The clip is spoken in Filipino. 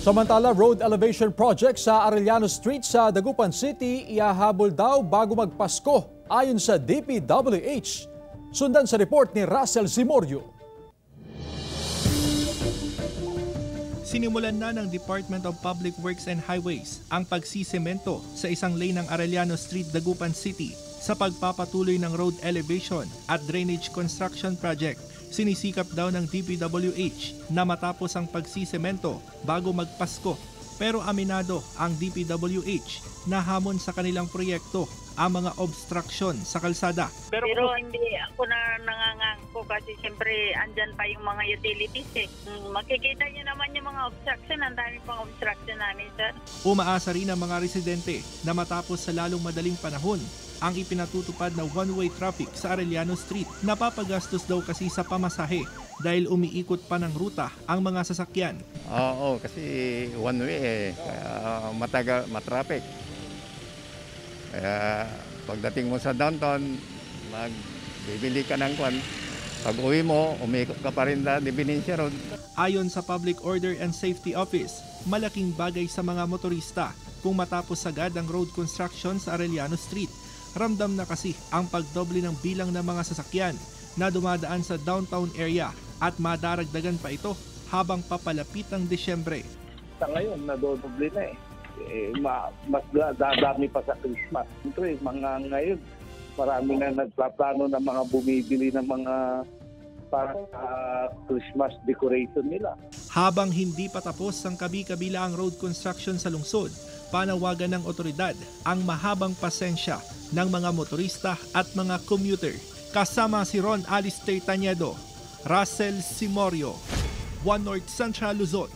Samantala, road elevation project sa Arellano Street sa Dagupan City ihahabol daw bago magpasko ayon sa DPWH. Sundan sa report ni Russell Simorio. Sinimulan na ng Department of Public Works and Highways ang pagsisemento sa isang lane ng Arellano Street, Dagupan City sa pagpapatuloy ng road elevation at drainage construction project. Sinisikap daw ng DPWH na matapos ang pagsisemento bago magpasko. Pero aminado ang DPWH na hamon sa kanilang proyekto ang mga obstruction sa kalsada. Pero hindi ako na nangangako kasi siyempre andyan pa yung mga utilities eh. Makikita niyo naman yung mga obstruction, ang dami pang obstruction namin, sir. Umaasa rin ang mga residente na matapos sa lalong madaling panahon ang ipinatutupad na one-way traffic sa Arellano Street. Napapagastos daw kasi sa pamasahe dahil umiikot pa ng ruta ang mga sasakyan. Oo, kasi one way matagal, matraffic. Kaya pagdating mo sa downtown, magbibili ka ng kwan. Pag uwi mo, umikot ka pa rin na Divinencia Road. Ayon sa Public Order and Safety Office, malaking bagay sa mga motorista kung matapos agad ang road construction sa Arellano Street. Ramdam na kasi ang pagdoble ng bilang ng mga sasakyan na dumadaan sa downtown area at madaragdagan pa ito habang papalapit ang Desyembre. Sa ngayon, nadodoble na mas dadami pa sa Christmas. Siyempre, mga ngayon, marami na nagpaplano ng mga bumibili ng mga para Christmas decoration nila. Habang hindi pa tapos ang kabi-kabila ang road construction sa lungsod, panawagan ng otoridad ang mahabang pasensya ng mga motorista at mga commuter. Kasama si Ron Alistair Tañedo, Russell Simorio, One North Central Luzon.